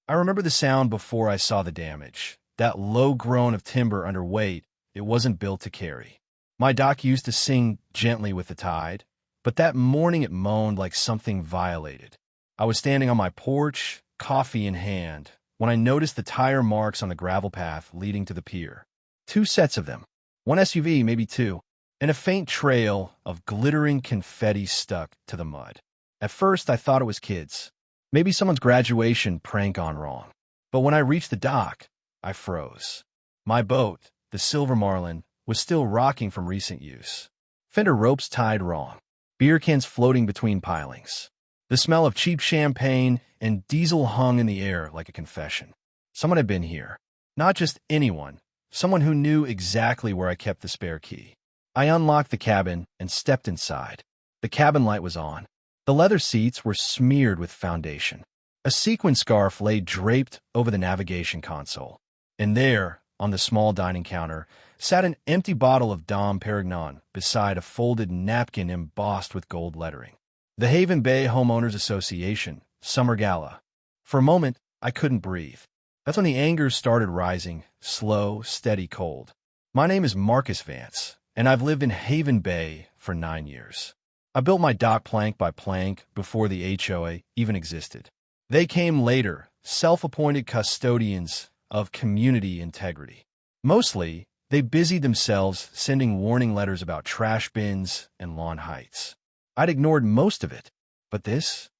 I remember the sound before I saw the damage. That low groan of timber under weight it wasn't built to carry. My dock used to sing gently with the tide, but that morning it moaned like something violated. I was standing on my porch, coffee in hand, when I noticed the tire marks on the gravel path leading to the pier. 2 sets of them. 1 SUV, maybe 2, and a faint trail of glittering confetti stuck to the mud. At first, I thought it was kids. Maybe someone's graduation prank gone wrong. But when I reached the dock, I froze. My boat, the Silver Marlin, was still rocking from recent use. Fender ropes tied wrong. Beer cans floating between pilings. The smell of cheap champagne and diesel hung in the air like a confession. Someone had been here. Not just anyone. Someone who knew exactly where I kept the spare key. I unlocked the cabin and stepped inside. The cabin light was on. The leather seats were smeared with foundation. A sequin scarf lay draped over the navigation console. And there, on the small dining counter, sat an empty bottle of Dom Perignon beside a folded napkin embossed with gold lettering. The Haven Bay Homeowners Association, Summer Gala. For a moment, I couldn't breathe. That's when the anger started rising, slow, steady, cold. My name is Marcus Vance, and I've lived in Haven Bay for 9 years. I built my dock plank by plank before the HOA even existed. They came later, self-appointed custodians of community integrity. Mostly, they busied themselves sending warning letters about trash bins and lawn heights. I'd ignored most of it, but this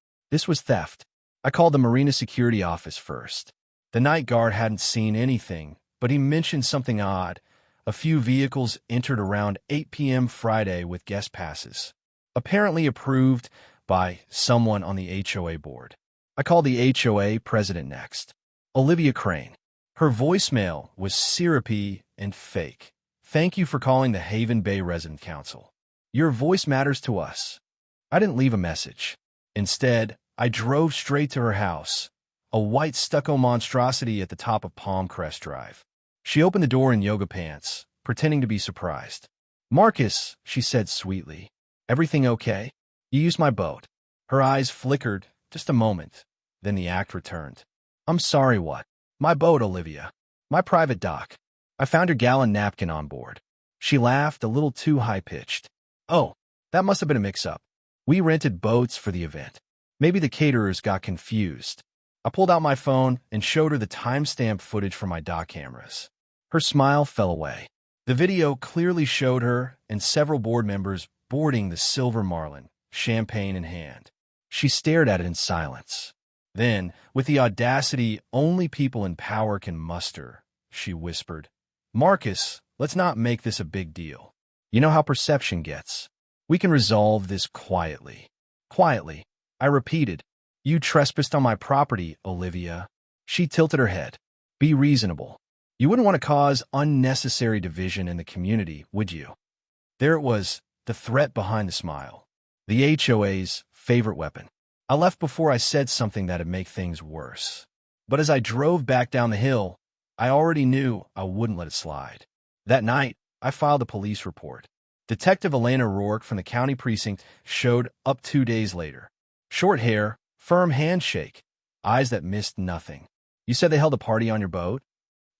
was theft. I called the Marina Security Office first. The night guard hadn't seen anything, but he mentioned something odd. A few vehicles entered around 8 p.m. Friday with guest passes, apparently approved by someone on the HOA board. I called the HOA president next, Olivia Crane. Her voicemail was syrupy and fake. Thank you for calling the Haven Bay Resident Council. Your voice matters to us. I didn't leave a message. Instead, I drove straight to her house, a white stucco monstrosity at the top of Palm Crest Drive. She opened the door in yoga pants, pretending to be surprised. Marcus, she said sweetly, everything okay? You used my boat. Her eyes flickered just a moment, then the act returned. I'm sorry, what? My boat, Olivia. My private dock. I found your gallon napkin on board. She laughed a little too high-pitched. Oh, that must have been a mix-up. We rented boats for the event. Maybe the caterers got confused. I pulled out my phone and showed her the timestamp footage from my dock cameras. Her smile fell away. The video clearly showed her and several board members boarding the Silver Marlin, champagne in hand. She stared at it in silence. Then, with the audacity only people in power can muster, she whispered, Marcus, let's not make this a big deal. You know how perception gets. We can resolve this quietly. Quietly, I repeated. You trespassed on my property, Olivia. She tilted her head. Be reasonable. You wouldn't want to cause unnecessary division in the community, would you? There it was, the threat behind the smile. The HOA's favorite weapon. I left before I said something that'd make things worse. But as I drove back down the hill, I already knew I wouldn't let it slide. That night, I filed a police report. Detective Elena Rourke from the county precinct showed up 2 days later. Short hair, firm handshake, eyes that missed nothing. You said they held a party on your boat?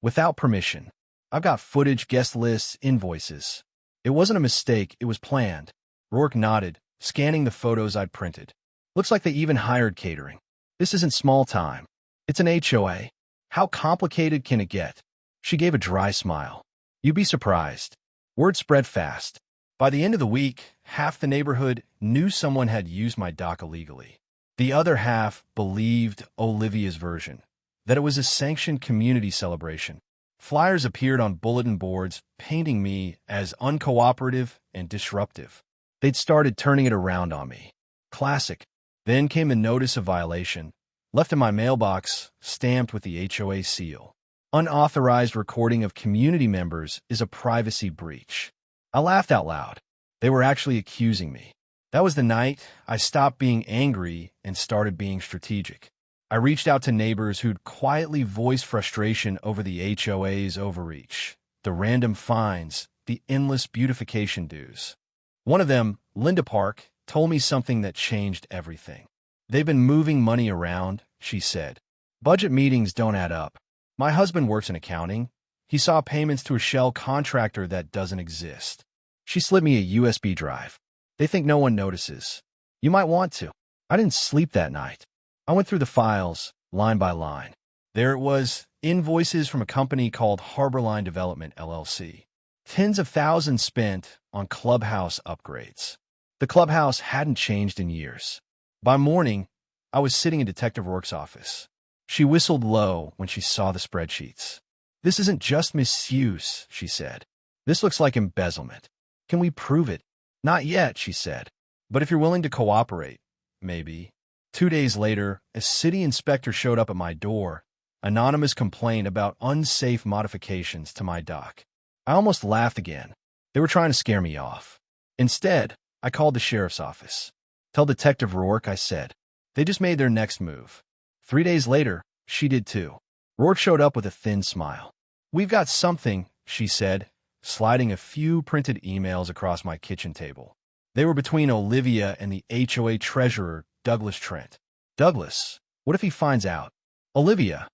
Without permission. I've got footage, guest lists, invoices. It wasn't a mistake, it was planned. Rourke nodded, scanning the photos I'd printed. Looks like they even hired catering. This isn't small time. It's an HOA. How complicated can it get? She gave a dry smile. You'd be surprised. Word spread fast. By the end of the week, half the neighborhood knew someone had used my dock illegally. The other half believed Olivia's version, that it was a sanctioned community celebration. Flyers appeared on bulletin boards, painting me as uncooperative and disruptive. They'd started turning it around on me. Classic. Then came a notice of violation, left in my mailbox, stamped with the HOA seal. Unauthorized recording of community members is a privacy breach. I laughed out loud. They were actually accusing me. That was the night I stopped being angry and started being strategic. I reached out to neighbors who'd quietly voiced frustration over the HOA's overreach, the random fines, the endless beautification dues. One of them, Linda Park, told me something that changed everything. They've been moving money around, she said. Budget meetings don't add up. My husband works in accounting. He saw payments to a shell contractor that doesn't exist. She slid me a USB drive. They think no one notices. You might want to. I didn't sleep that night. I went through the files, line by line. There it was, invoices from a company called Harbor Development, LLC. Tens of thousands spent on clubhouse upgrades. The clubhouse hadn't changed in years. By morning, I was sitting in Detective Rourke's office. She whistled low when she saw the spreadsheets. "This isn't just misuse," she said. "This looks like embezzlement. Can we prove it?" "Not yet," she said. "But if you're willing to cooperate, maybe." 2 days later, a city inspector showed up at my door. Anonymous complaint about unsafe modifications to my dock. I almost laughed again. They were trying to scare me off. Instead, I called the sheriff's office. "Tell Detective Rourke," I said. They just made their next move. 3 days later, she did too. Rourke showed up with a thin smile. "We've got something," she said, sliding a few printed emails across my kitchen table. They were between Olivia and the HOA treasurer, Douglas Trent. "Douglas, what if he finds out?" "Olivia."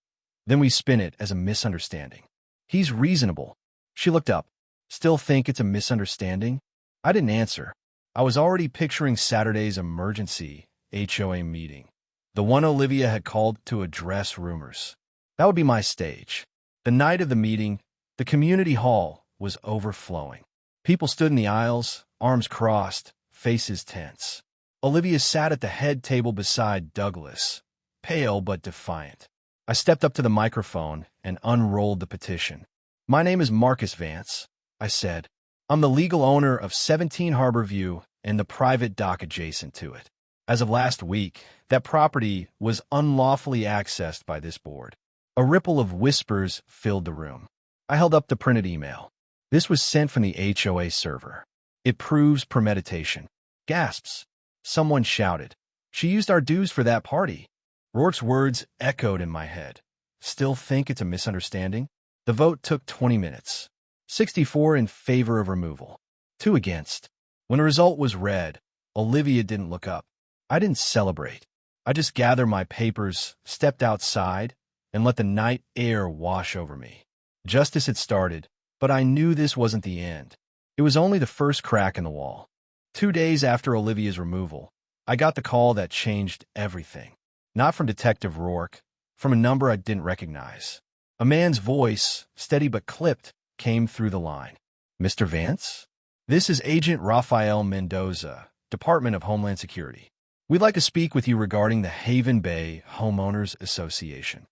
"Then we spin it as a misunderstanding." "He's reasonable." She looked up. "Still think it's a misunderstanding?" I didn't answer. I was already picturing Saturday's emergency HOA meeting. The one Olivia had called to address rumors. That would be my stage. The night of the meeting, the community hall was overflowing. People stood in the aisles, arms crossed, faces tense. Olivia sat at the head table beside Douglas, pale but defiant. I stepped up to the microphone and unrolled the petition. "My name is Marcus Vance," I said. "I'm the legal owner of 17 Harbor View and the private dock adjacent to it. As of last week, that property was unlawfully accessed by this board." A ripple of whispers filled the room. I held up the printed email. "This was sent from the HOA server. It proves premeditation." Gasps. Someone shouted, "She used our dues for that party." Rourke's words echoed in my head. "Still think it's a misunderstanding?" The vote took 20 minutes. 64 in favor of removal. 2 against. When the result was read, Olivia didn't look up. I didn't celebrate. I just gathered my papers, stepped outside, and let the night air wash over me. Justice had started, but I knew this wasn't the end. It was only the first crack in the wall. 2 days after Olivia's removal, I got the call that changed everything. Not from Detective Rourke, from a number I didn't recognize. A man's voice, steady but clipped, came through the line. "Mr. Vance? This is Agent Rafael Mendoza, Department of Homeland Security. We'd like to speak with you regarding the Haven Bay Homeowners Association."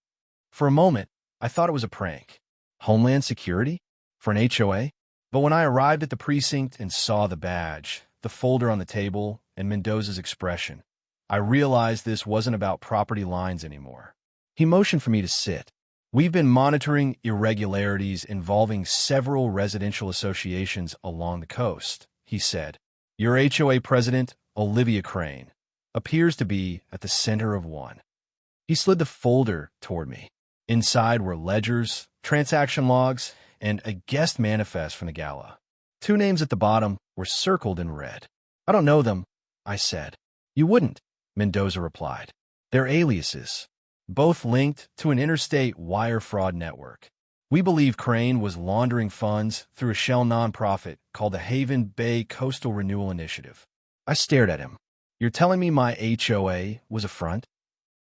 For a moment, I thought it was a prank. Homeland Security? For an HOA? But when I arrived at the precinct and saw the badge, the folder on the table, and Mendoza's expression, I realized this wasn't about property lines anymore. He motioned for me to sit. "We've been monitoring irregularities involving several residential associations along the coast," he said. "Your HOA president, Olivia Crane, appears to be at the center of one." He slid the folder toward me. Inside were ledgers, transaction logs, and a guest manifest from the gala. 2 names at the bottom were circled in red. "I don't know them," I said. "You wouldn't," Mendoza replied. "They're aliases, both linked to an interstate wire fraud network. We believe Crane was laundering funds through a shell nonprofit called the Haven Bay Coastal Renewal Initiative." I stared at him. "You're telling me my HOA was a front?"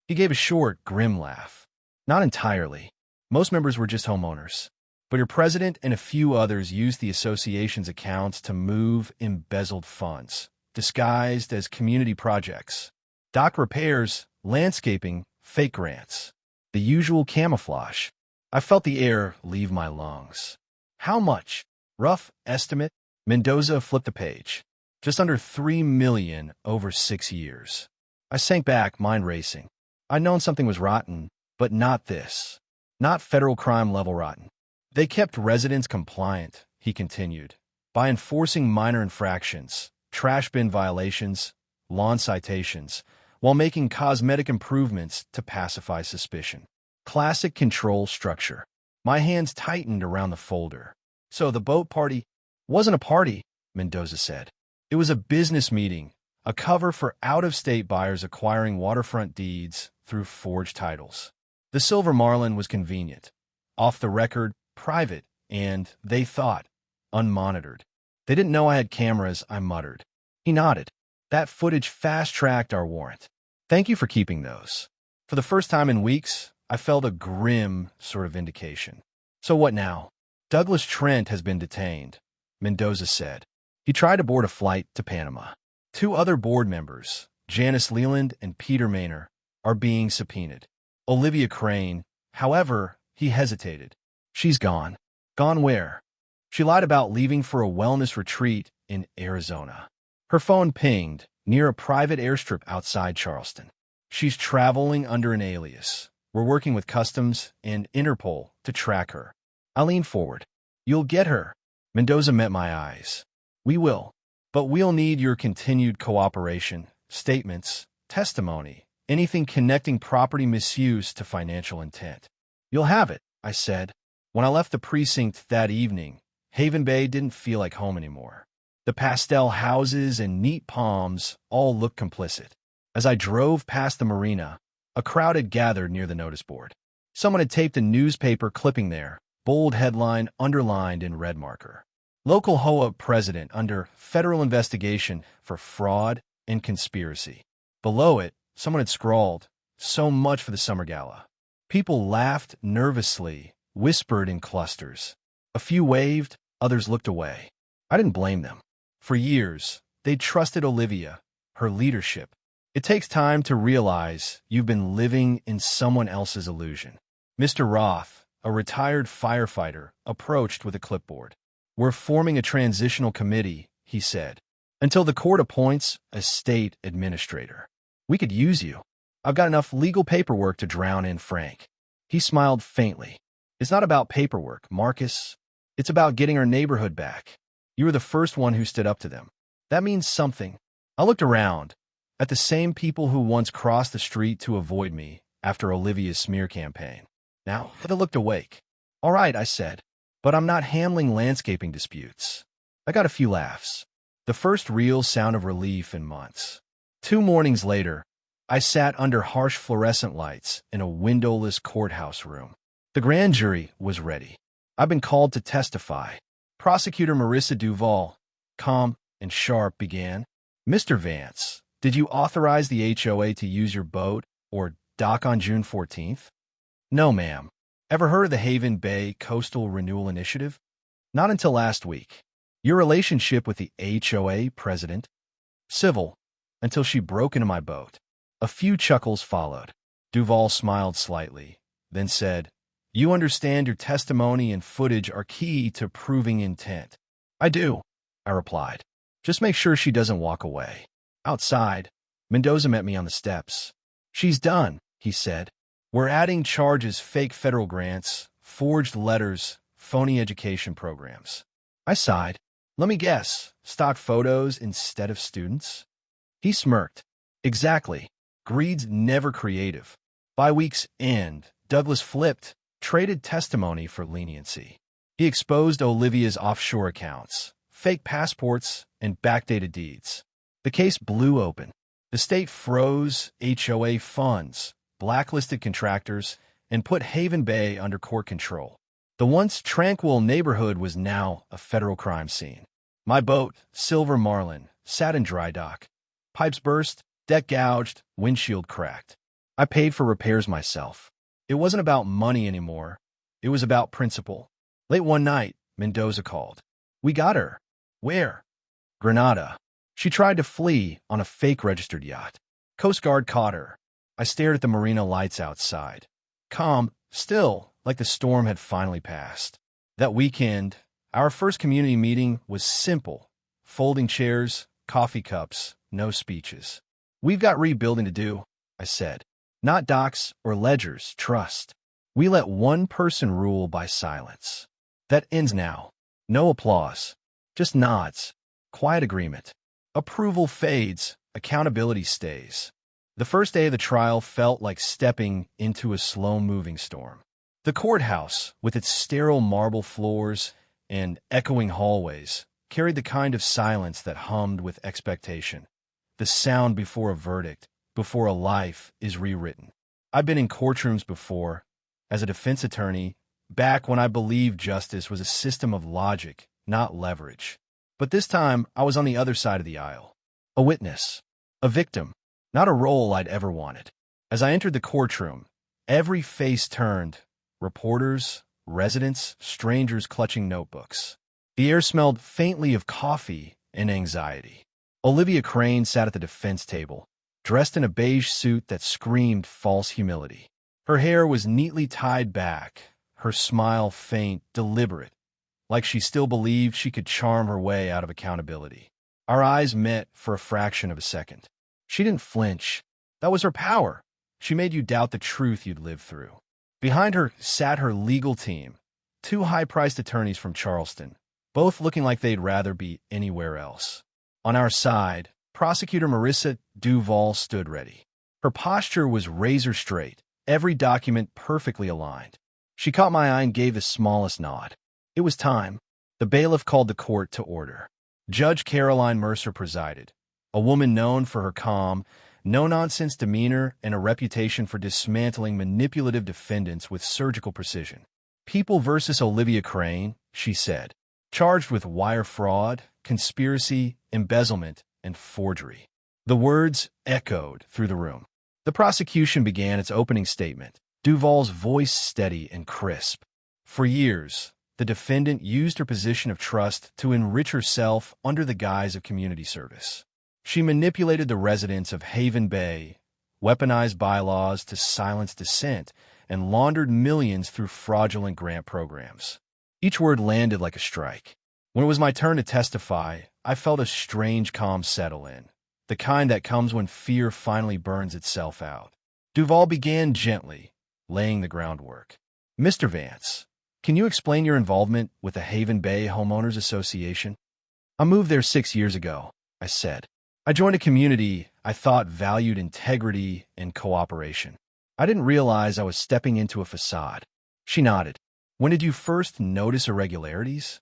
He gave a short, grim laugh. "Not entirely. Most members were just homeowners. But your president and a few others used the association's accounts to move embezzled funds, disguised as community projects. Dock repairs, landscaping, fake grants. The usual camouflage." I felt the air leave my lungs. "How much?" "Rough estimate?" Mendoza flipped the page. "Just under $3 million over 6 years." I sank back, mind racing. I'd known something was rotten, but not this. Not federal crime level rotten. "They kept residents compliant," he continued, "by enforcing minor infractions, trash bin violations, lawn citations, while making cosmetic improvements to pacify suspicion. Classic control structure." My hands tightened around the folder. "So the boat party wasn't a party," Mendoza said. "It was a business meeting, a cover for out-of-state buyers acquiring waterfront deeds through forged titles." The Silver Marlin was convenient, off the record, private, and, they thought, unmonitored. They didn't know I had cameras, I muttered. He nodded. That footage fast-tracked our warrant. Thank you for keeping those. For the first time in weeks, I felt a grim sort of vindication. So what now? Douglas Trent has been detained, Mendoza said. He tried to board a flight to Panama. 2 other board members, Janice Leland and Peter Maynor, are being subpoenaed. Olivia Crane, however, he hesitated. She's gone. Gone where? She lied about leaving for a wellness retreat in Arizona. Her phone pinged near a private airstrip outside Charleston. She's traveling under an alias. We're working with Customs and Interpol to track her. I leaned forward. You'll get her. Mendoza met my eyes. We will. But we'll need your continued cooperation, statements, testimony, anything connecting property misuse to financial intent. You'll have it, I said. When I left the precinct that evening, Haven Bay didn't feel like home anymore. The pastel houses and neat palms all looked complicit. As I drove past the marina, a crowd had gathered near the notice board. Someone had taped a newspaper clipping there, bold headline underlined in red marker. Local HOA president under federal investigation for fraud and conspiracy. Below it, someone had scrawled, so much for the summer gala. People laughed nervously, whispered in clusters. A few waved, others looked away. I didn't blame them. For years, they'd trusted Olivia, her leadership. It takes time to realize you've been living in someone else's illusion. Mr. Roth, a retired firefighter, approached with a clipboard. We're forming a transitional committee, he said, until the court appoints a state administrator. We could use you. I've got enough legal paperwork to drown in Frank. He smiled faintly. It's not about paperwork, Marcus. It's about getting our neighborhood back. You were the first one who stood up to them. That means something. I looked around at the same people who once crossed the street to avoid me after Olivia's smear campaign. Now, they looked awake. All right, I said, but I'm not handling landscaping disputes. I got a few laughs. The first real sound of relief in months. 2 mornings later, I sat under harsh fluorescent lights in a windowless courthouse room. The grand jury was ready. I've been called to testify. Prosecutor Marissa Duval, calm and sharp, began. Mr. Vance, did you authorize the HOA to use your boat or dock on June 14th? No, ma'am. Ever heard of the Haven Bay Coastal Renewal Initiative? Not until last week. Your relationship with the HOA president? Civil, until she broke into my boat. A few chuckles followed. Duval smiled slightly, then said, You understand your testimony and footage are key to proving intent. I do, I replied. Just make sure she doesn't walk away. Outside, Mendoza met me on the steps. She's done, he said. We're adding charges: fake federal grants, forged letters, phony education programs. I sighed. Let me guess, stock photos instead of students? He smirked. Exactly. Greed's never creative. By week's end, Douglas flipped, traded testimony for leniency. He exposed Olivia's offshore accounts, fake passports, and backdated deeds. The case blew open. The state froze HOA funds, blacklisted contractors, and put Haven Bay under court control. The once tranquil neighborhood was now a federal crime scene. My boat, Silver Marlin, sat in dry dock. Pipes burst, deck gouged, windshield cracked. I paid for repairs myself. It wasn't about money anymore. It was about principle. Late one night, Mendoza called. We got her. Where? Grenada. She tried to flee on a fake registered yacht. Coast Guard caught her. I stared at the marina lights outside. Calm, still, like the storm had finally passed. That weekend, our first community meeting was simple. Folding chairs, coffee cups, no speeches. We've got rebuilding to do, I said. Not docs or ledgers, trust. We let one person rule by silence. That ends now. No applause. Just nods. Quiet agreement. Approval fades. Accountability stays. The first day of the trial felt like stepping into a slow-moving storm. The courthouse, with its sterile marble floors and echoing hallways, carried the kind of silence that hummed with expectation. The sound before a verdict, before a life is rewritten. I've been in courtrooms before, as a defense attorney, back when I believed justice was a system of logic, not leverage. But this time, I was on the other side of the aisle. A witness. A victim. Not a role I'd ever wanted. As I entered the courtroom, every face turned. Reporters, residents, strangers clutching notebooks. The air smelled faintly of coffee and anxiety. Olivia Crane sat at the defense table, dressed in a beige suit that screamed false humility. Her hair was neatly tied back, her smile faint, deliberate, like she still believed she could charm her way out of accountability. Our eyes met for a fraction of a second. She didn't flinch. That was her power. She made you doubt the truth you'd lived through. Behind her sat her legal team, two high-priced attorneys from Charleston, both looking like they'd rather be anywhere else. On our side, prosecutor Marissa Duval stood ready. Her posture was razor straight, every document perfectly aligned. She caught my eye and gave the smallest nod. It was time. The bailiff called the court to order. Judge Caroline Mercer presided, a woman known for her calm, no-nonsense demeanor and a reputation for dismantling manipulative defendants with surgical precision. People versus Olivia Crane, she said, charged with wire fraud, conspiracy, embezzlement, and forgery. The words echoed through the room. The prosecution began its opening statement, Duval's voice steady and crisp. For years, the defendant used her position of trust to enrich herself under the guise of community service. She manipulated the residents of Haven Bay, weaponized bylaws to silence dissent, and laundered millions through fraudulent grant programs. Each word landed like a strike. When it was my turn to testify, I felt a strange calm settle in, the kind that comes when fear finally burns itself out. Duval began gently, laying the groundwork. Mr. Vance, can you explain your involvement with the Haven Bay Homeowners Association? I moved there 6 years ago, I said. I joined a community I thought valued integrity and cooperation. I didn't realize I was stepping into a facade. She nodded. When did you first notice irregularities?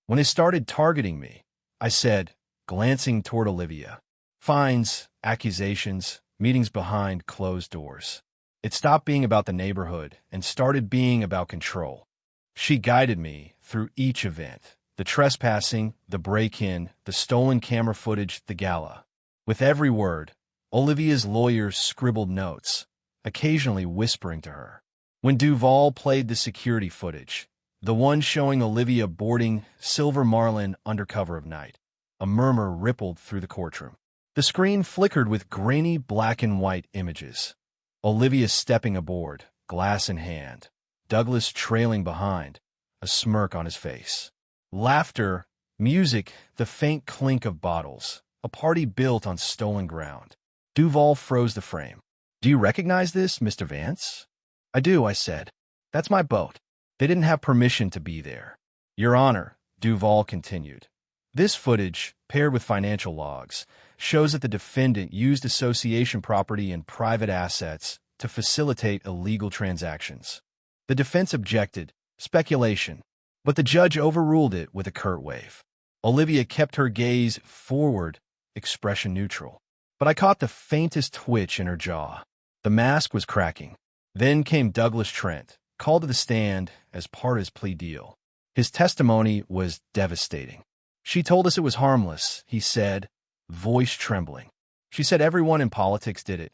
When they started targeting me, I said, glancing toward Olivia. Fines, accusations, meetings behind closed doors. It stopped being about the neighborhood and started being about control. She guided me through each event, the trespassing, the break-in, the stolen camera footage, the gala. With every word, Olivia's lawyers scribbled notes, occasionally whispering to her. When Duval played the security footage, the one showing Olivia boarding Silver Marlin under cover of night, a murmur rippled through the courtroom. The screen flickered with grainy black and white images. Olivia stepping aboard, glass in hand. Douglas trailing behind, a smirk on his face. Laughter, music, the faint clink of bottles. A party built on stolen ground. Duval froze the frame. Do you recognize this, Mr. Vance? I do, I said. That's my boat. They didn't have permission to be there. Your Honor, Duval continued. This footage, paired with financial logs, shows that the defendant used association property and private assets to facilitate illegal transactions. The defense objected, speculation, but the judge overruled it with a curt wave. Olivia kept her gaze forward, expression neutral. But I caught the faintest twitch in her jaw. The mask was cracking. Then came Douglas Trent, called to the stand as part of his plea deal. His testimony was devastating. She told us it was harmless, he said, voice trembling. She said everyone in politics did it,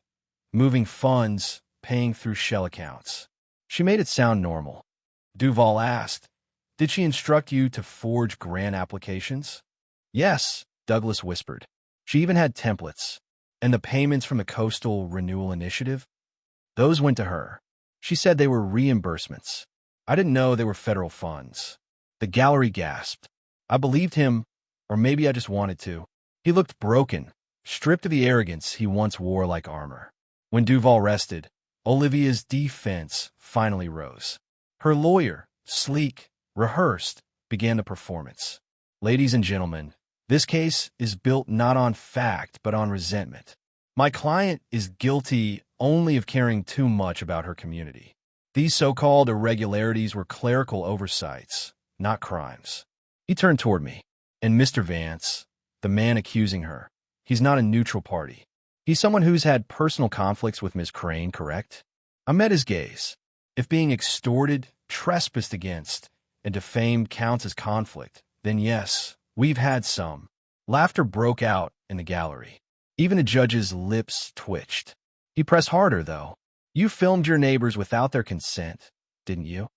moving funds, paying through shell accounts. She made it sound normal. Duval asked, did she instruct you to forge grant applications? Yes, Douglas whispered. She even had templates. And the payments from the Coastal Renewal Initiative? Those went to her. She said they were reimbursements. I didn't know they were federal funds. The gallery gasped. I believed him, or maybe I just wanted to. He looked broken, stripped of the arrogance he once wore like armor. When Duval rested, Olivia's defense finally rose. Her lawyer, sleek, rehearsed, began the performance. Ladies and gentlemen, this case is built not on fact, but on resentment. My client is guilty only of caring too much about her community. These so-called irregularities were clerical oversights, not crimes. He turned toward me. And Mr. Vance, the man accusing her, he's not a neutral party. He's someone who's had personal conflicts with Ms. Crane, correct? I met his gaze. If being extorted, trespassed against, and defamed counts as conflict, then yes, we've had some. Laughter broke out in the gallery. Even the judge's lips twitched. He pressed harder, though. You filmed your neighbors without their consent, didn't you?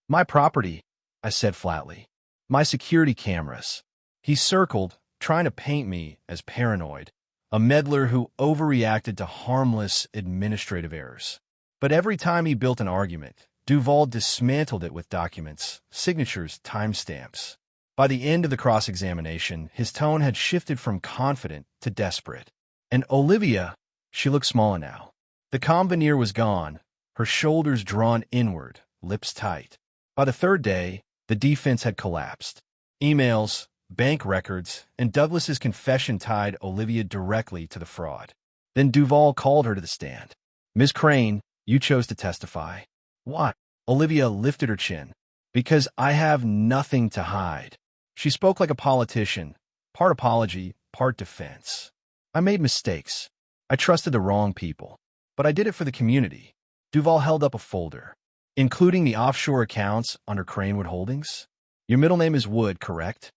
My property, I said flatly. My security cameras. He circled, trying to paint me as paranoid, a meddler who overreacted to harmless administrative errors. But every time he built an argument, Duval dismantled it with documents, signatures, timestamps. By the end of the cross-examination, his tone had shifted from confident to desperate. And Olivia, she looked smaller now. The calm veneer was gone, her shoulders drawn inward, lips tight. By the third day, the defense had collapsed. Emails, bank records, and Douglas's confession tied Olivia directly to the fraud. Then Duval called her to the stand. Ms. Crane, you chose to testify. Why? Olivia lifted her chin. Because I have nothing to hide. She spoke like a politician, part apology, part defense. I made mistakes. I trusted the wrong people. But I did it for the community. Duval held up a folder, including the offshore accounts under Cranewood Holdings. Your middle name is Wood, correct?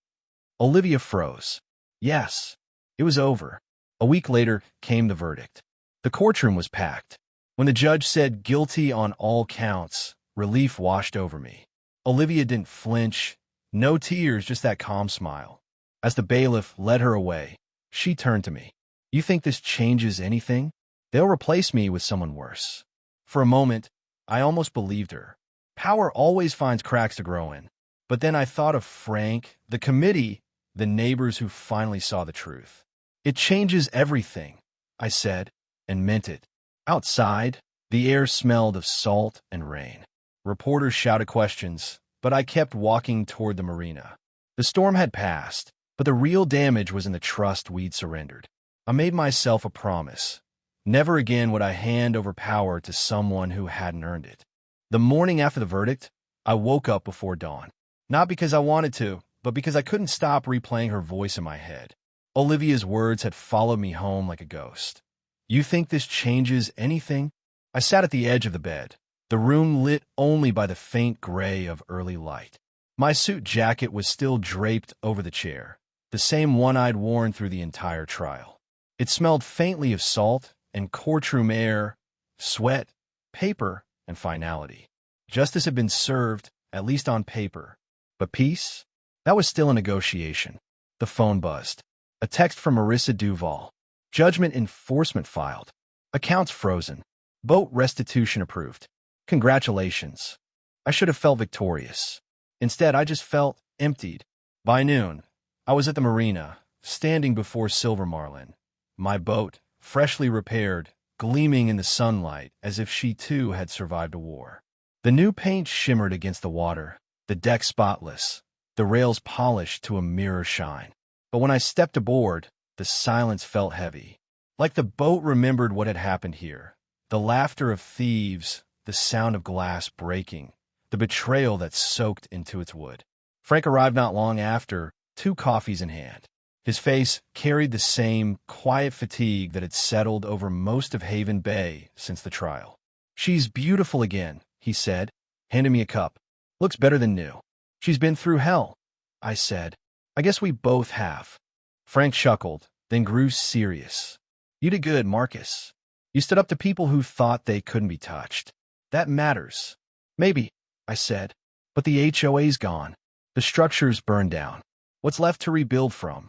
Olivia froze. Yes. It was over. A week later came the verdict. The courtroom was packed. When the judge said guilty on all counts, relief washed over me. Olivia didn't flinch. No tears, just that calm smile. As the bailiff led her away, she turned to me. You think this changes anything? They'll replace me with someone worse. For a moment, I almost believed her. Power always finds cracks to grow in. But then I thought of Frank, the committee, the neighbors who finally saw the truth. It changes everything, I said, and meant it. Outside, the air smelled of salt and rain. Reporters shouted questions, but I kept walking toward the marina. The storm had passed, but the real damage was in the trust we'd surrendered. I made myself a promise. Never again would I hand over power to someone who hadn't earned it. The morning after the verdict, I woke up before dawn. Not because I wanted to, but because I couldn't stop replaying her voice in my head. Olivia's words had followed me home like a ghost. You think this changes anything? I sat at the edge of the bed, the room lit only by the faint gray of early light. My suit jacket was still draped over the chair, the same one I'd worn through the entire trial. It smelled faintly of salt and courtroom air, sweat, paper, and finality. Justice had been served, at least on paper. But peace? That was still a negotiation. The phone buzzed. A text from Marissa Duval. Judgment enforcement filed. Accounts frozen. Boat restitution approved. Congratulations. I should have felt victorious. Instead, I just felt emptied. By noon, I was at the marina, standing before Silver Marlin. My boat, freshly repaired, gleaming in the sunlight as if she too had survived a war. The new paint shimmered against the water, the deck spotless, the rails polished to a mirror shine. But when I stepped aboard, the silence felt heavy. Like the boat remembered what had happened here. The laughter of thieves, the sound of glass breaking, the betrayal that soaked into its wood. Frank arrived not long after, 2 coffees in hand. His face carried the same quiet fatigue that had settled over most of Haven Bay since the trial. She's beautiful again, he said, handing me a cup. Looks better than new. She's been through hell, I said. I guess we both have. Frank chuckled, then grew serious. You did good, Marcus. You stood up to people who thought they couldn't be touched. That matters. Maybe, I said. But the HOA's gone. The structure's burned down. What's left to rebuild from?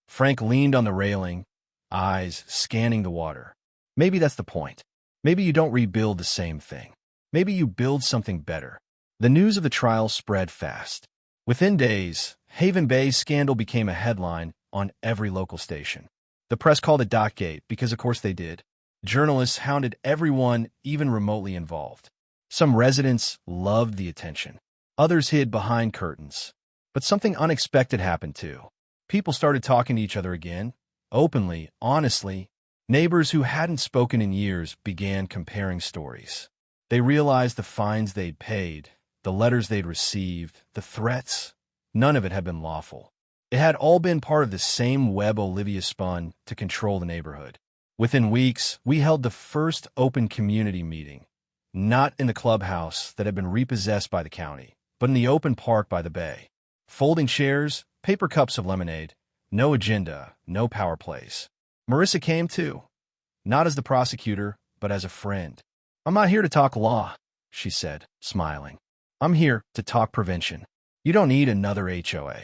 Frank leaned on the railing, eyes scanning the water. Maybe that's the point. Maybe you don't rebuild the same thing. Maybe you build something better. The news of the trial spread fast. Within days, Haven Bay's scandal became a headline on every local station. The press called it Dockgate because, of course, they did. Journalists hounded everyone even remotely involved. Some residents loved the attention. Others hid behind curtains. But something unexpected happened, too. People started talking to each other again, openly, honestly. Neighbors who hadn't spoken in years began comparing stories. They realized the fines they'd paid, the letters they'd received, the threats. None of it had been lawful. It had all been part of the same web Olivia spun to control the neighborhood. Within weeks, we held the first open community meeting. Not in the clubhouse that had been repossessed by the county, but in the open park by the bay. Folding chairs, paper cups of lemonade, no agenda, no power plays. Marissa came too, not as the prosecutor, but as a friend. "I'm not here to talk law," she said, smiling. "I'm here to talk prevention. You don't need another HOA.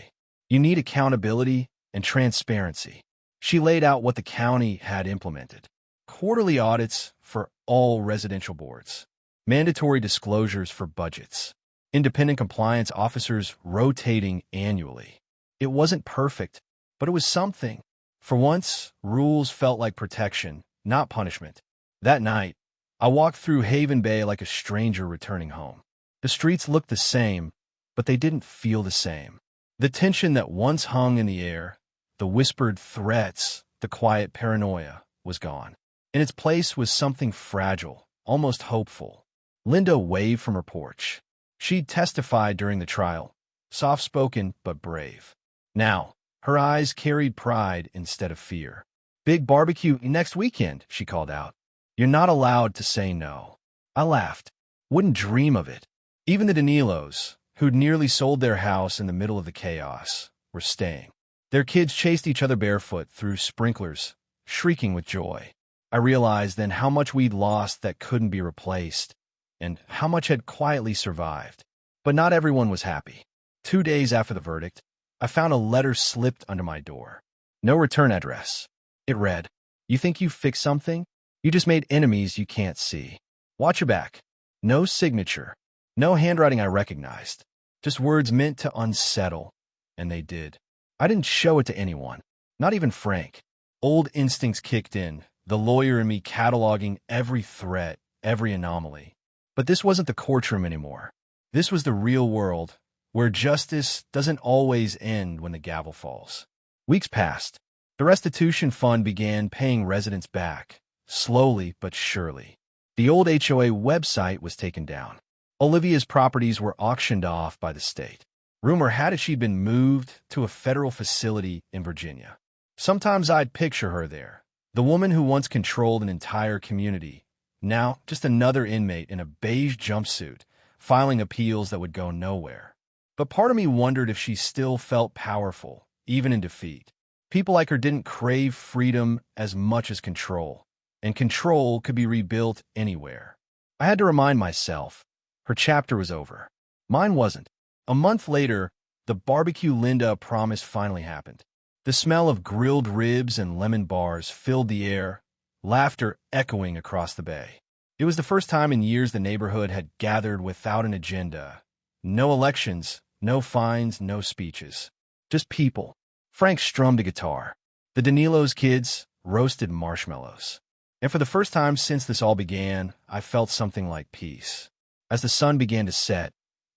You need accountability and transparency." She laid out what the county had implemented. Quarterly audits for all residential boards. Mandatory disclosures for budgets. Independent compliance officers rotating annually. It wasn't perfect, but it was something. For once, rules felt like protection, not punishment. That night, I walked through Haven Bay like a stranger returning home. The streets looked the same, but they didn't feel the same. The tension that once hung in the air, the whispered threats, the quiet paranoia, was gone. In its place was something fragile, almost hopeful. Linda waved from her porch. She'd testified during the trial, soft-spoken but brave. Now, her eyes carried pride instead of fear. "Big barbecue next weekend," she called out. "You're not allowed to say no." I laughed. Wouldn't dream of it. Even the Danilos, who'd nearly sold their house in the middle of the chaos, were staying. Their kids chased each other barefoot through sprinklers, shrieking with joy. I realized then how much we'd lost that couldn't be replaced, and how much had quietly survived. But not everyone was happy. 2 days after the verdict, I found a letter slipped under my door. No return address. It read, "You think you fixed something? You just made enemies you can't see. Watch your back." No signature. No handwriting I recognized. Just words meant to unsettle. And they did. I didn't show it to anyone. Not even Frank. Old instincts kicked in, the lawyer in me cataloging every threat, every anomaly. But this wasn't the courtroom anymore. This was the real world, where justice doesn't always end when the gavel falls. Weeks passed. The restitution fund began paying residents back, slowly but surely. The old HOA website was taken down. Olivia's properties were auctioned off by the state. Rumor had it she'd been moved to a federal facility in Virginia. Sometimes I'd picture her there, the woman who once controlled an entire community, now just another inmate in a beige jumpsuit, filing appeals that would go nowhere. But part of me wondered if she still felt powerful, even in defeat. People like her didn't crave freedom as much as control, and control could be rebuilt anywhere. I had to remind myself, her chapter was over. Mine wasn't. A month later, the barbecue Linda promised finally happened. The smell of grilled ribs and lemon bars filled the air, laughter echoing across the bay. It was the first time in years the neighborhood had gathered without an agenda. No elections, no fines, no speeches. Just people. Frank strummed a guitar. The Danilo's kids roasted marshmallows. And for the first time since this all began, I felt something like peace. As the sun began to set,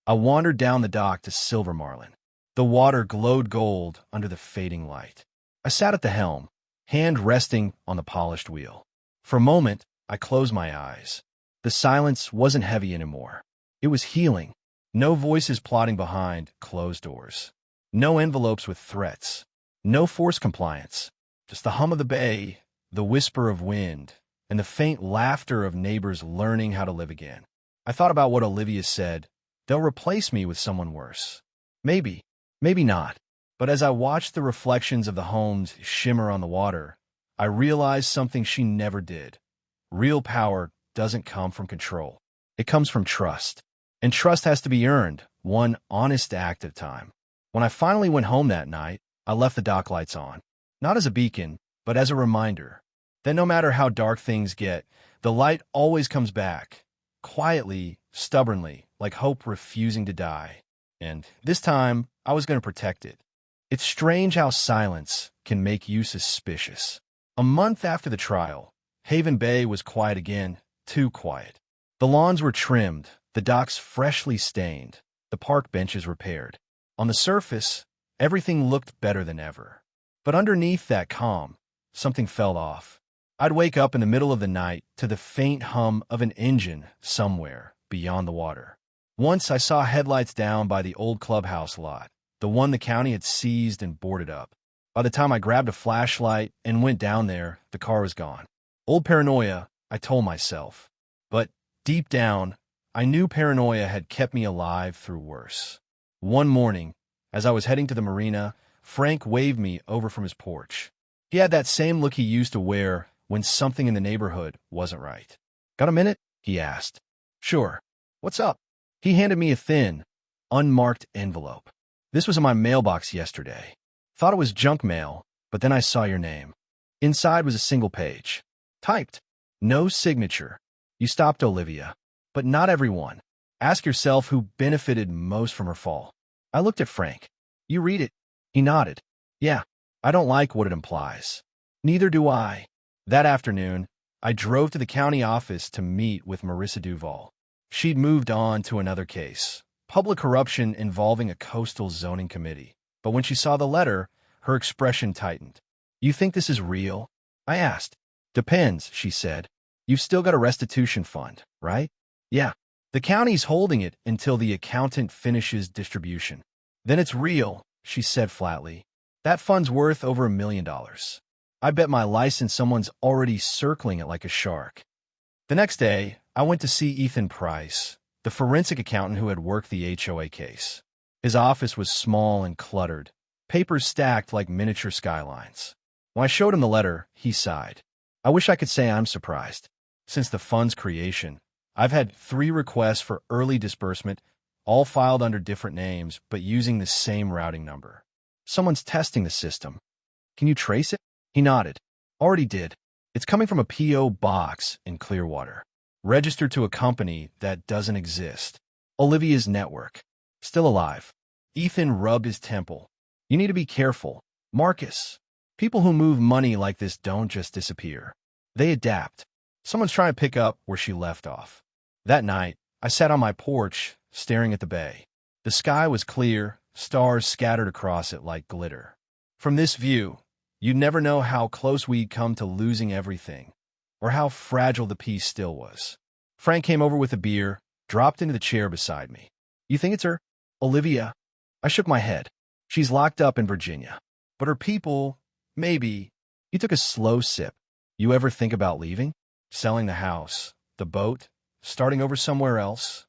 I wandered down the dock to Silver Marlin. The water glowed gold under the fading light. I sat at the helm, hand resting on the polished wheel. For a moment, I closed my eyes. The silence wasn't heavy anymore. It was healing. No voices plotting behind closed doors. No envelopes with threats. No forced compliance. Just the hum of the bay, the whisper of wind, and the faint laughter of neighbors learning how to live again. I thought about what Olivia said. They'll replace me with someone worse. Maybe, maybe not. But as I watched the reflections of the homes shimmer on the water, I realized something she never did. Real power doesn't come from control. It comes from trust. And trust has to be earned, one honest act at a time. When I finally went home that night, I left the dock lights on. Not as a beacon, but as a reminder that no matter how dark things get, the light always comes back. Quietly, stubbornly, like hope refusing to die. And this time, I was going to protect it. It's strange how silence can make you suspicious. A month after the trial, Haven Bay was quiet again, too quiet. The lawns were trimmed, the docks freshly stained, the park benches repaired. On the surface, everything looked better than ever. But underneath that calm, something fell off. I'd wake up in the middle of the night to the faint hum of an engine somewhere beyond the water. Once I saw headlights down by the old clubhouse lot, the one the county had seized and boarded up. By the time I grabbed a flashlight and went down there, the car was gone. Old paranoia, I told myself. But Deep down, I knew paranoia had kept me alive through worse. One morning, as I was heading to the marina, Frank waved me over from his porch. He had that same look he used to wear when something in the neighborhood wasn't right. "Got a minute?" he asked. "Sure. What's up?" He handed me a thin, unmarked envelope. "This was in my mailbox yesterday. Thought it was junk mail, but then I saw your name. Inside was a single page. Typed. No signature. You stopped Olivia. But not everyone. Ask yourself who benefited most from her fall." I looked at Frank. "You read it?" He nodded. "Yeah. I don't like what it implies." "Neither do I." That afternoon, I drove to the county office to meet with Marissa Duval. She'd moved on to another case, public corruption involving a coastal zoning committee. But when she saw the letter, her expression tightened. "You think this is real?" I asked. "Depends," she said. "You've still got a restitution fund, right?" "Yeah. The county's holding it until the accountant finishes distribution. Then it's real," she said flatly. "That fund's worth over $1 million. I bet my license someone's already circling it like a shark." The next day, I went to see Ethan Price, the forensic accountant who had worked the HOA case. His office was small and cluttered, papers stacked like miniature skylines. When I showed him the letter, he sighed. "I wish I could say I'm surprised. Since the fund's creation, I've had 3 requests for early disbursement, all filed under different names, but using the same routing number. Someone's testing the system. Can you trace it?" He nodded. "Already did. It's coming from a P.O. box in Clearwater, registered to a company that doesn't exist. Olivia's network. Still alive." Ethan rubbed his temple. "You need to be careful, Marcus. People who move money like this don't just disappear. They adapt. Someone's trying to pick up where she left off." That night, I sat on my porch, staring at the bay. The sky was clear, stars scattered across it like glitter. From this view, you'd never know how close we'd come to losing everything, or how fragile the peace still was. Frank came over with a beer, dropped into the chair beside me. "You think it's her? Olivia?" I shook my head. "She's locked up in Virginia. But her people, maybe." He took a slow sip. "You ever think about leaving? Selling the house, the boat, starting over somewhere else?"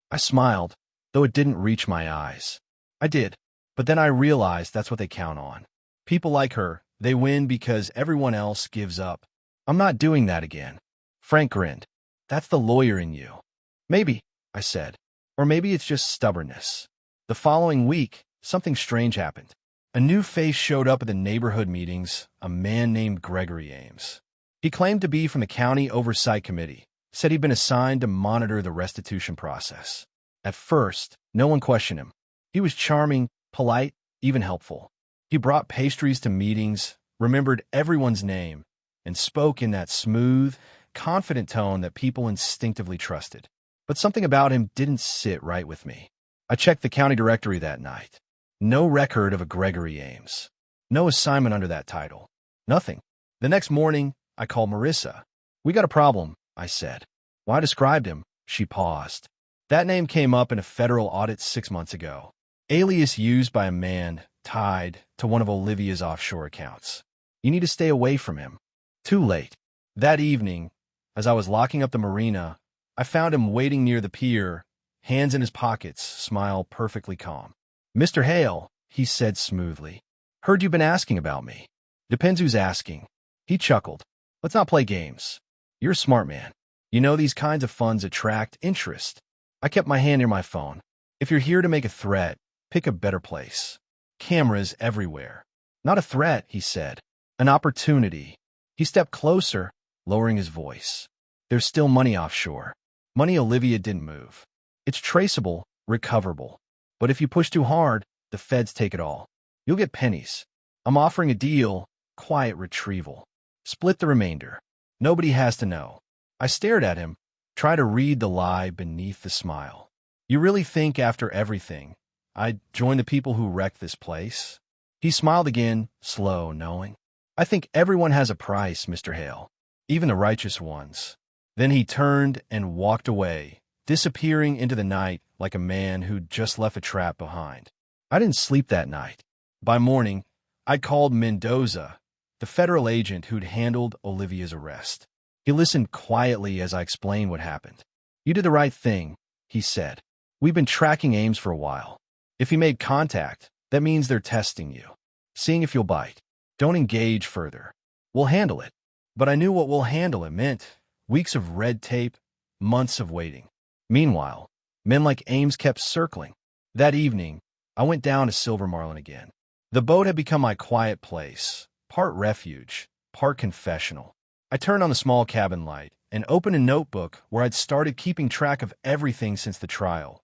I smiled, though it didn't reach my eyes. "I did, but then I realized that's what they count on. People like her, they win because everyone else gives up. I'm not doing that again." Frank grinned. "That's the lawyer in you." "Maybe," I said. "Or maybe it's just stubbornness." The following week, something strange happened. A new face showed up at the neighborhood meetings, a man named Gregory Ames. He claimed to be from the County Oversight Committee, said he'd been assigned to monitor the restitution process. At first, no one questioned him. He was charming, polite, even helpful. He brought pastries to meetings, remembered everyone's name, and spoke in that smooth, confident tone that people instinctively trusted. But something about him didn't sit right with me. I checked the county directory that night. No record of a Gregory Ames. No assignment under that title. Nothing. The next morning, I called Marissa. "We got a problem," I said. When I described him, she paused. "That name came up in a federal audit 6 months ago. Alias used by a man tied to one of Olivia's offshore accounts. You need to stay away from him." Too late. That evening, as I was locking up the marina, I found him waiting near the pier, hands in his pockets, smile perfectly calm. "Mr. Hale," he said smoothly. "Heard you've been asking about me." "Depends who's asking." He chuckled. "Let's not play games. You're a smart man. You know these kinds of funds attract interest." I kept my hand near my phone. "If you're here to make a threat, pick a better place. Cameras everywhere." "Not a threat," he said. "An opportunity." He stepped closer, lowering his voice. "There's still money offshore. Money Olivia didn't move. It's traceable, recoverable. But if you push too hard, the feds take it all. You'll get pennies. I'm offering a deal, quiet retrieval. Split the remainder. Nobody has to know." I stared at him, trying to read the lie beneath the smile. "You really think after everything, I'd join the people who wrecked this place?" He smiled again, slow, knowing. "I think everyone has a price, Mr. Hale, even the righteous ones." Then he turned and walked away, disappearing into the night like a man who'd just left a trap behind. I didn't sleep that night. By morning, I'd called Mendoza, the federal agent who'd handled Olivia's arrest. He listened quietly as I explained what happened. You did the right thing, he said. We've been tracking Ames for a while. If he made contact, that means they're testing you, seeing if you'll bite. Don't engage further. We'll handle it. But I knew what we'll handle it meant. Weeks of red tape, months of waiting. Meanwhile, men like Ames kept circling. That evening, I went down to Silver Marlin again. The boat had become my quiet place, part refuge, part confessional. I turned on the small cabin light and opened a notebook where I'd started keeping track of everything since the trial.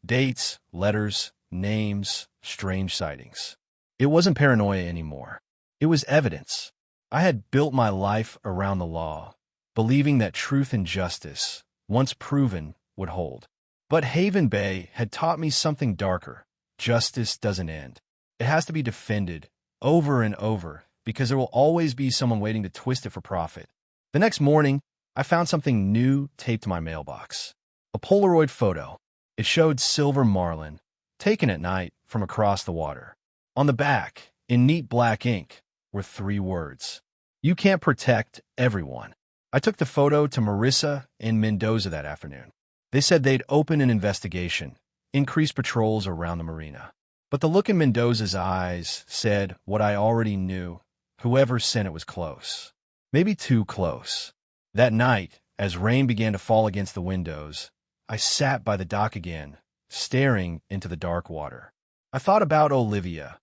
Dates, letters, names, strange sightings. It wasn't paranoia anymore. It was evidence. I had built my life around the law, believing that truth and justice, once proven, would hold. But Haven Bay had taught me something darker. Justice doesn't end. It has to be defended, over and over, because there will always be someone waiting to twist it for profit. The next morning, I found something new taped to my mailbox. A Polaroid photo. It showed Silver Marlin, taken at night from across the water. On the back, in neat black ink, were 3 words. You can't protect everyone. I took the photo to Marissa and Mendoza that afternoon. They said they'd open an investigation, increase patrols around the marina. But the look in Mendoza's eyes said what I already knew. Whoever sent it was close. Maybe too close. That night, as rain began to fall against the windows, I sat by the dock again, staring into the dark water. I thought about Olivia,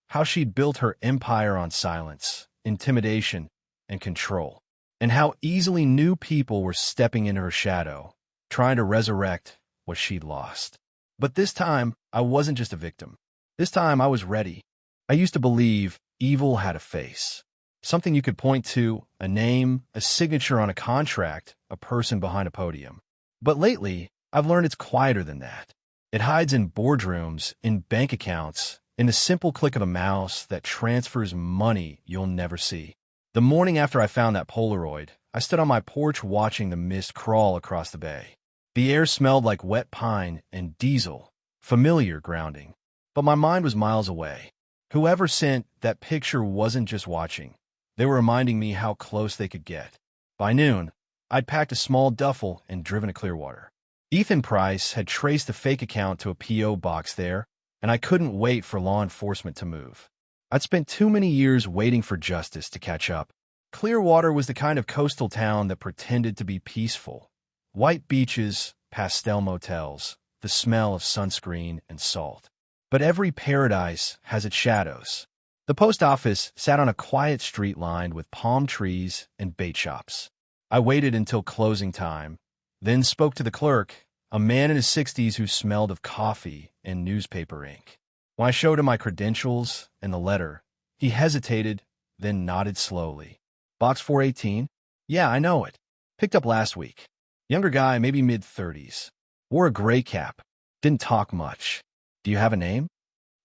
how she'd built her empire on silence, intimidation, and control, and how easily new people were stepping into her shadow, trying to resurrect what she'd lost. But this time, I wasn't just a victim. This time, I was ready. I used to believe evil had a face, something you could point to, a name, a signature on a contract, a person behind a podium. But lately, I've learned it's quieter than that. It hides in boardrooms, in bank accounts, in the simple click of a mouse that transfers money you'll never see. The morning after I found that Polaroid, I stood on my porch watching the mist crawl across the bay. The air smelled like wet pine and diesel, familiar grounding. But my mind was miles away. Whoever sent that picture wasn't just watching. They were reminding me how close they could get. By noon, I'd packed a small duffel and driven to Clearwater. Ethan Price had traced the fake account to a P.O. box there, and I couldn't wait for law enforcement to move. I'd spent too many years waiting for justice to catch up. Clearwater was the kind of coastal town that pretended to be peaceful. White beaches, pastel motels, the smell of sunscreen and salt. But every paradise has its shadows. The post office sat on a quiet street lined with palm trees and bait shops. I waited until closing time, then spoke to the clerk, a man in his 60s who smelled of coffee and newspaper ink. When I showed him my credentials and the letter, he hesitated, then nodded slowly. Box 418? Yeah, I know it. Picked up last week. Younger guy, maybe mid-30s. Wore a gray cap. Didn't talk much. Do you have a name?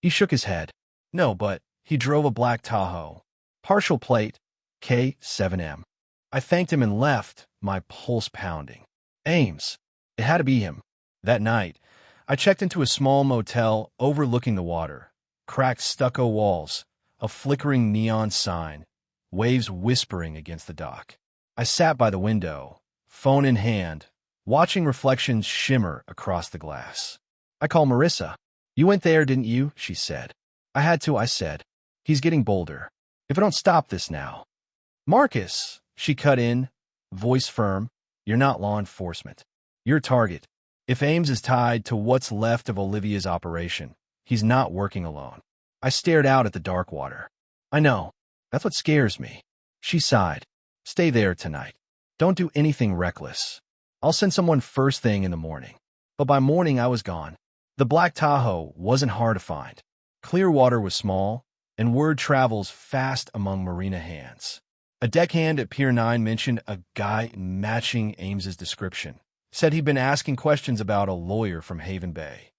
He shook his head. No, but he drove a black Tahoe. Partial plate, K7M. I thanked him and left, my pulse pounding. Ames. It had to be him. That night, I checked into a small motel overlooking the water. Cracked stucco walls, a flickering neon sign, waves whispering against the dock. I sat by the window, phone in hand, watching reflections shimmer across the glass. I called Marissa. You went there, didn't you? She said. I had to, I said. He's getting bolder. If I don't stop this now. Marcus, she cut in, voice firm. You're not law enforcement. You're a target. If Ames is tied to what's left of Olivia's operation, he's not working alone. I stared out at the dark water. I know. That's what scares me. She sighed. Stay there tonight. Don't do anything reckless. I'll send someone first thing in the morning. But by morning, I was gone. The black Tahoe wasn't hard to find. Clearwater was small, and word travels fast among marina hands. A deckhand at Pier 9 mentioned a guy matching Ames's description. Said he'd been asking questions about a lawyer from Haven Bay.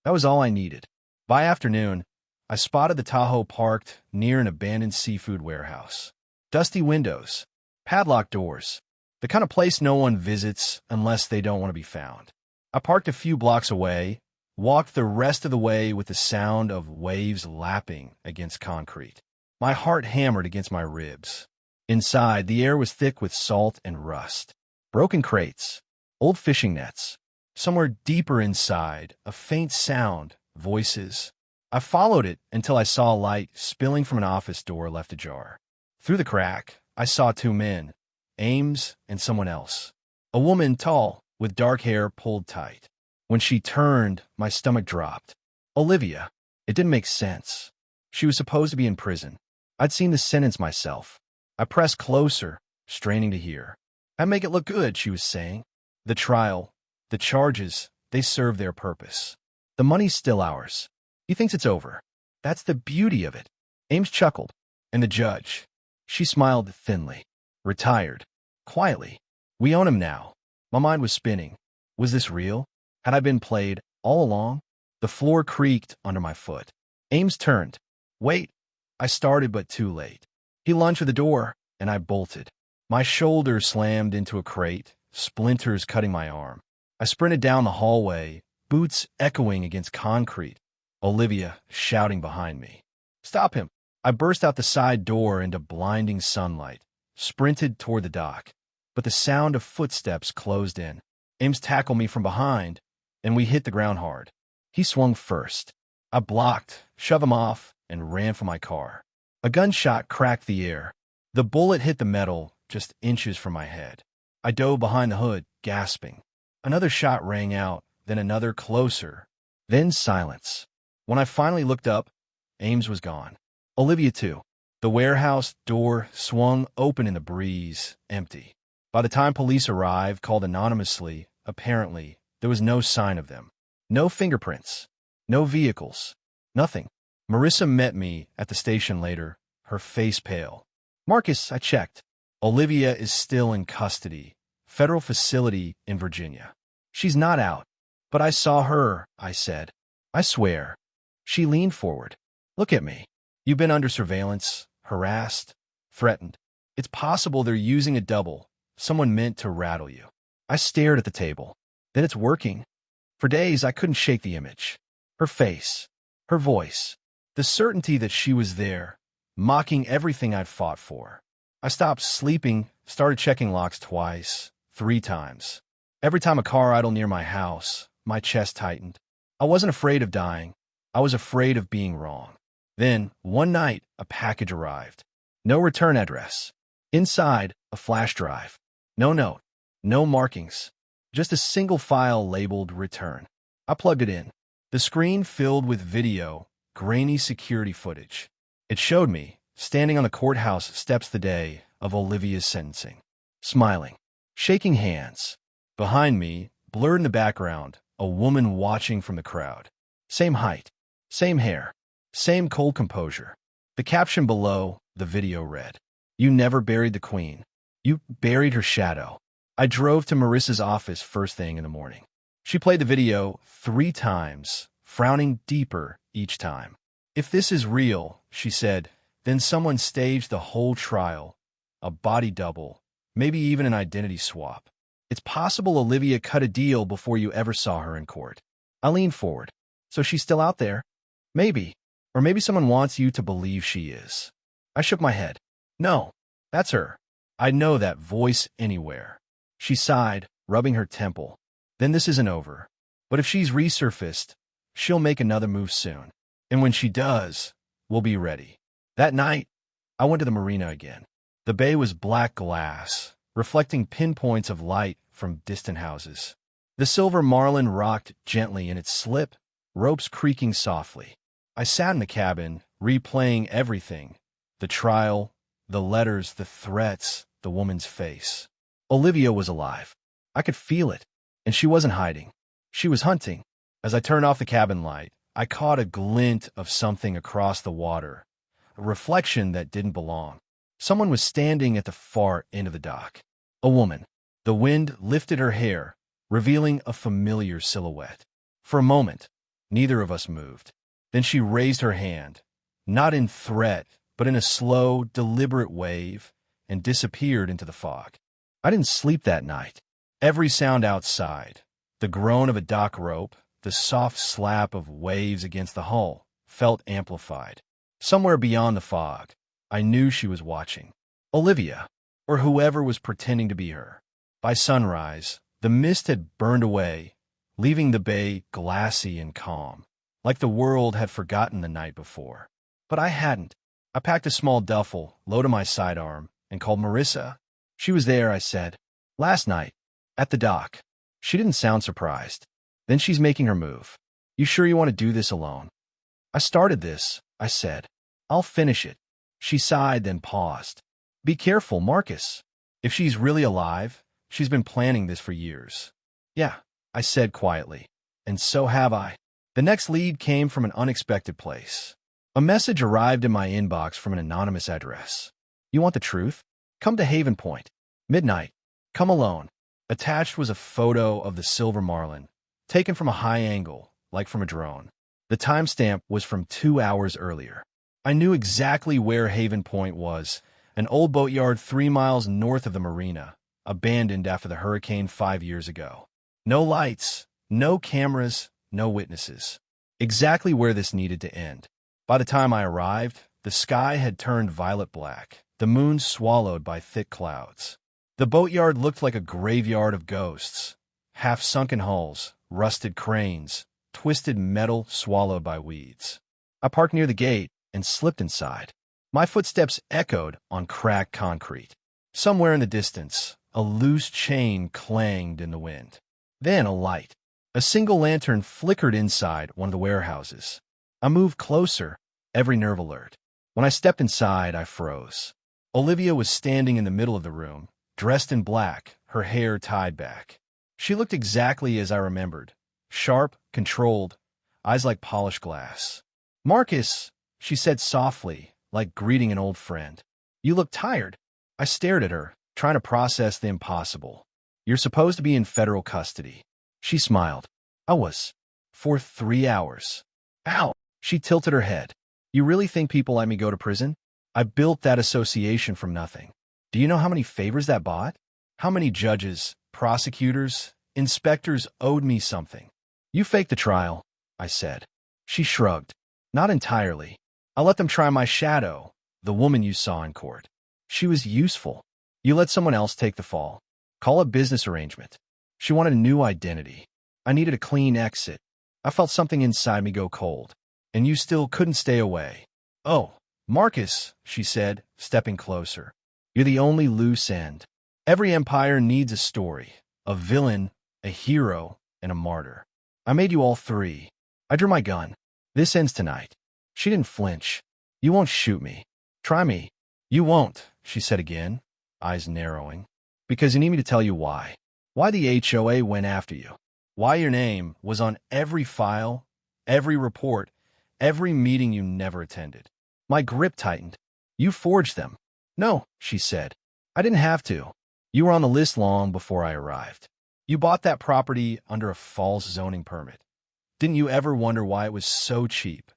That was all I needed. By afternoon, I spotted the Tahoe parked near an abandoned seafood warehouse. Dusty windows, padlocked doors, the kind of place no one visits unless they don't want to be found. I parked a few blocks away, walked the rest of the way with the sound of waves lapping against concrete. My heart hammered against my ribs. Inside, the air was thick with salt and rust. Broken crates, Old fishing nets. Somewhere deeper inside, a faint sound, voices. I followed it until I saw a light spilling from an office door left ajar. Through the crack, I saw two men, Ames and someone else. A woman tall, with dark hair pulled tight. When she turned, my stomach dropped. Olivia. It didn't make sense. She was supposed to be in prison. I'd seen the sentence myself. I pressed closer, straining to hear. "I make it look good," she was saying. "The trial, the charges, they serve their purpose. The money's still ours. He thinks it's over. That's the beauty of it." Ames chuckled. "And the judge?" She smiled thinly. "Retired. Quietly. We own him now." My mind was spinning. Was this real? Had I been played all along? The floor creaked under my foot. Ames turned. "Wait." I started, but too late. He lunged for the door, and I bolted. My shoulder slammed into a crate, splinters cutting my arm. I sprinted down the hallway, boots echoing against concrete. Olivia shouting behind me. "Stop him!" I burst out the side door into blinding sunlight, sprinted toward the dock. But the sound of footsteps closed in. Ames tackled me from behind, and we hit the ground hard. He swung first. I blocked, shoved him off, and ran for my car. A gunshot cracked the air. The bullet hit the metal just inches from my head. I dove behind the hood, gasping. Another shot rang out, then another closer, then silence. When I finally looked up, Ames was gone. Olivia too. The warehouse door swung open in the breeze, empty. By the time police arrived, called anonymously, apparently, there was no sign of them. No fingerprints. No vehicles. Nothing. Marissa met me at the station later, her face pale. "Marcus," I checked. "Olivia is still in custody. Federal facility in Virginia. She's not out." "But I saw her," I said. "I swear." She leaned forward. "Look at me. You've been under surveillance, harassed, threatened. It's possible they're using a double, someone meant to rattle you." I stared at the table. Then it's working. For days, I couldn't shake the image. Her face. Her voice. The certainty that she was there, mocking everything I'd fought for. I stopped sleeping, started checking locks twice, 3 times. Every time a car idled near my house, my chest tightened. I wasn't afraid of dying. I was afraid of being wrong. Then, one night, a package arrived. No return address. Inside, a flash drive. No note. No markings. Just a single file labeled return. I plugged it in. The screen filled with video, grainy security footage. It showed me, standing on the courthouse steps the day of Olivia's sentencing. Smiling. Shaking hands. Behind me, blurred in the background, a woman watching from the crowd. Same height. Same hair. Same cold composure. The caption below the video read, "You never buried the queen. You buried her shadow." I drove to Marissa's office first thing in the morning. She played the video 3 times, frowning deeper each time. "If this is real," she said, "then someone staged the whole trial. A body double, maybe even an identity swap. It's possible Olivia cut a deal before you ever saw her in court." I leaned forward. "So she's still out there?" "Maybe. Or maybe someone wants you to believe she is." I shook my head. "No, that's her. I'd know that voice anywhere." She sighed, rubbing her temple. "Then this isn't over. But if she's resurfaced, she'll make another move soon. And when she does, we'll be ready." That night, I went to the marina again. The bay was black glass, reflecting pinpoints of light from distant houses. The silver marlin rocked gently in its slip, ropes creaking softly. I sat in the cabin, replaying everything. The trial, the letters, the threats, the woman's face. Olivia was alive. I could feel it, and she wasn't hiding. She was hunting. As I turned off the cabin light, I caught a glint of something across the water, a reflection that didn't belong. Someone was standing at the far end of the dock. A woman. The wind lifted her hair, revealing a familiar silhouette. For a moment, neither of us moved. Then she raised her hand, not in threat, but in a slow, deliberate wave, and disappeared into the fog. I didn't sleep that night. Every sound outside, the groan of a dock rope, the soft slap of waves against the hull, felt amplified. Somewhere beyond the fog, I knew she was watching. Olivia, or whoever was pretending to be her. By sunrise, The mist had burned away, leaving the bay glassy and calm, like the world had forgotten the night before. But I hadn't. I packed a small duffel, low to my sidearm, and called Marissa. She was there, I said. Last night. At the dock. She didn't sound surprised. Then she's making her move. You sure you want to do this alone? I started this, I said. I'll finish it. She sighed, then paused. Be careful, Marcus. If she's really alive, she's been planning this for years. Yeah, I said quietly. And so have I. The next lead came from an unexpected place. A message arrived in my inbox from an anonymous address. You want the truth? Come to Haven Point. Midnight. Come alone. Attached was a photo of the Silver Marlin, taken from a high angle, like from a drone. The timestamp was from 2 hours earlier. I knew exactly where Haven Point was, an old boatyard 3 miles north of the marina, abandoned after the hurricane 5 years ago. No lights, no cameras, no witnesses. Exactly where this needed to end. By the time I arrived, the sky had turned violet black, the moon swallowed by thick clouds. The boatyard looked like a graveyard of ghosts. Half-sunken hulls, rusted cranes, twisted metal swallowed by weeds. I parked near the gate and slipped inside. My footsteps echoed on cracked concrete. Somewhere in the distance, a loose chain clanged in the wind. Then a light. A single lantern flickered inside one of the warehouses. I moved closer, every nerve alert. When I stepped inside, I froze. Olivia was standing in the middle of the room, dressed in black, her hair tied back. She looked exactly as I remembered. Sharp, controlled, eyes like polished glass. Marcus, she said softly, like greeting an old friend. You look tired. I stared at her, trying to process the impossible. You're supposed to be in federal custody. She smiled. I was. For 3 hours. Ow! She tilted her head. You really think people let me go to prison? I built that association from nothing. Do you know how many favors that bought? How many judges, prosecutors, inspectors owed me something? You faked the trial, I said. She shrugged. Not entirely. I let them try my shadow, the woman you saw in court. She was useful. You let someone else take the fall. Call it business arrangement. She wanted a new identity. I needed a clean exit. I felt something inside me go cold. And you still couldn't stay away. Oh, Marcus, she said, stepping closer. You're the only loose end. Every empire needs a story. A villain, a hero, and a martyr. I made you all three. I drew my gun. This ends tonight. She didn't flinch. You won't shoot me. Try me. You won't, she said again, eyes narrowing. Because you need me to tell you why. Why the HOA went after you. Why your name was on every file, every report, every meeting you never attended. My grip tightened. You forged them. No, she said. I didn't have to. You were on the list long before I arrived. You bought that property under a false zoning permit. Didn't you ever wonder why it was so cheap?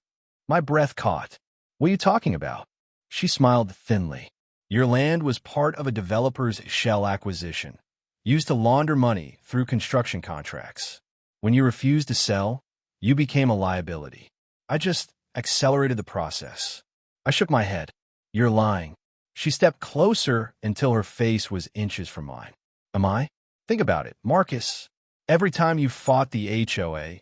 My breath caught. What are you talking about? She smiled thinly. Your land was part of a developer's shell acquisition, used to launder money through construction contracts. When you refused to sell, you became a liability. I just accelerated the process. I shook my head. You're lying. She stepped closer until her face was inches from mine. Am I? Think about it, Marcus. Every time you fought the HOA,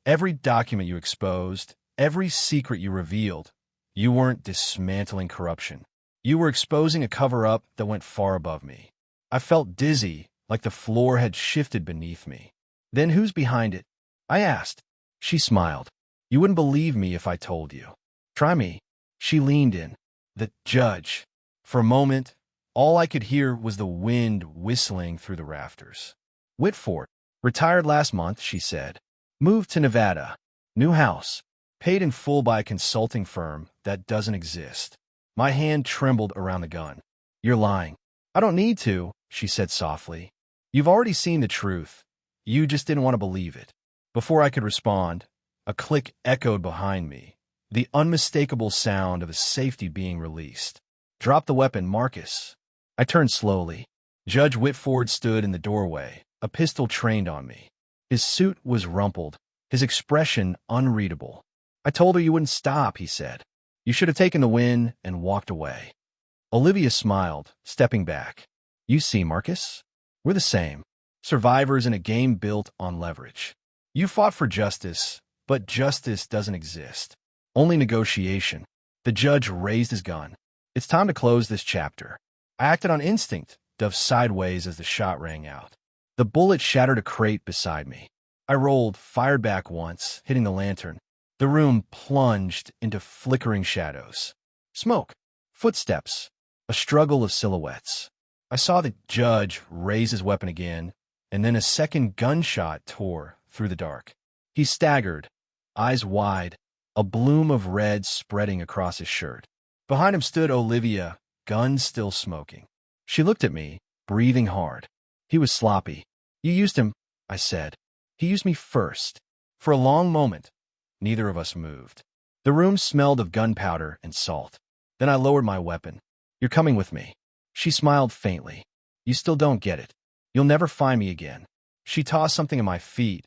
every document you exposed, every secret you revealed, you weren't dismantling corruption. You were exposing a cover-up that went far above me. I felt dizzy, like the floor had shifted beneath me. Then who's behind it? I asked. She smiled. You wouldn't believe me if I told you. Try me. She leaned in. The judge. For a moment, all I could hear was the wind whistling through the rafters. Whitford. Retired last month, she said. Moved to Nevada. New house. Paid in full by a consulting firm that doesn't exist. My hand trembled around the gun. You're lying. I don't need to, she said softly. You've already seen the truth. You just didn't want to believe it. Before I could respond, a click echoed behind me, the unmistakable sound of a safety being released. Drop the weapon, Marcus. I turned slowly. Judge Whitford stood in the doorway, a pistol trained on me. His suit was rumpled, his expression unreadable. I told her you wouldn't stop, he said. You should have taken the win and walked away. Olivia smiled, stepping back. You see, Marcus? We're the same. Survivors in a game built on leverage. You fought for justice, but justice doesn't exist. Only negotiation. The judge raised his gun. It's time to close this chapter. I acted on instinct, dove sideways as the shot rang out. The bullet shattered a crate beside me. I rolled, fired back once, hitting the lantern. The room plunged into flickering shadows. Smoke. Footsteps. A struggle of silhouettes. I saw the judge raise his weapon again, and then a second gunshot tore through the dark. He staggered, eyes wide, a bloom of red spreading across his shirt. Behind him stood Olivia, gun still smoking. She looked at me, breathing hard. He was sloppy. You used him, I said. He used me first. For a long moment, neither of us moved. The room smelled of gunpowder and salt. Then I lowered my weapon. You're coming with me. She smiled faintly. You still don't get it. You'll never find me again. She tossed something at my feet,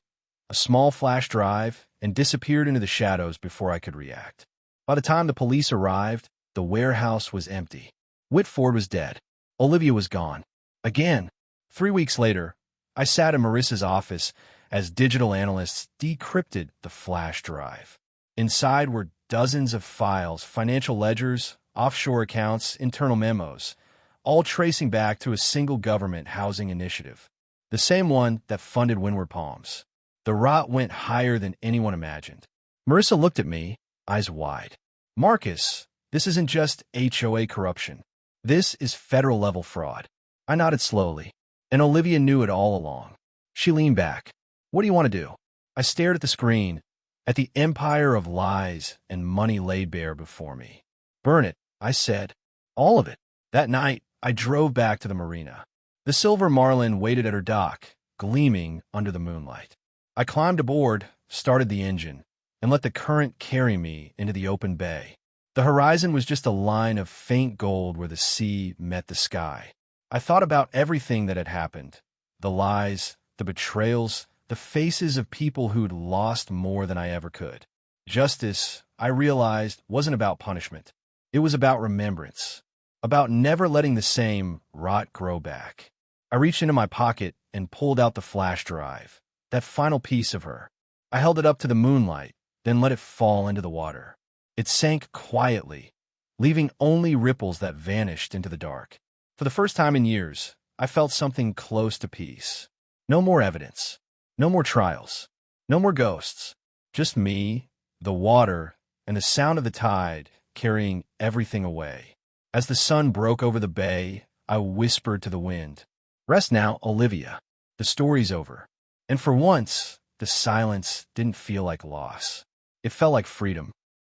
a small flash drive, and disappeared into the shadows before I could react. By the time the police arrived, the warehouse was empty. Whitford was dead. Olivia was gone. Again. 3 weeks later, I sat in Marissa's office as digital analysts decrypted the flash drive. Inside were dozens of files, financial ledgers, offshore accounts, internal memos, all tracing back to a single government housing initiative, the same one that funded Windward Palms. The rot went higher than anyone imagined. Marissa looked at me, eyes wide. Marcus, this isn't just HOA corruption. This is federal-level fraud. I nodded slowly, and Olivia knew it all along. She leaned back. What do you want to do? I stared at the screen, at the empire of lies and money laid bare before me. Burn it, I said. All of it. That night, I drove back to the marina. The Silver Marlin waited at her dock, gleaming under the moonlight. I climbed aboard, started the engine, and let the current carry me into the open bay. The horizon was just a line of faint gold where the sea met the sky. I thought about everything that had happened. The lies, the betrayals, the faces of people who'd lost more than I ever could. Justice, I realized, wasn't about punishment. It was about remembrance. About never letting the same rot grow back. I reached into my pocket and pulled out the flash drive, that final piece of her. I held it up to the moonlight, then let it fall into the water. It sank quietly, leaving only ripples that vanished into the dark. For the first time in years, I felt something close to peace. No more evidence. No more trials. No more ghosts. Just me, the water, and the sound of the tide carrying everything away. As the sun broke over the bay, I whispered to the wind, "Rest now, Olivia. The story's over." And for once, the silence didn't feel like loss. It felt like freedom.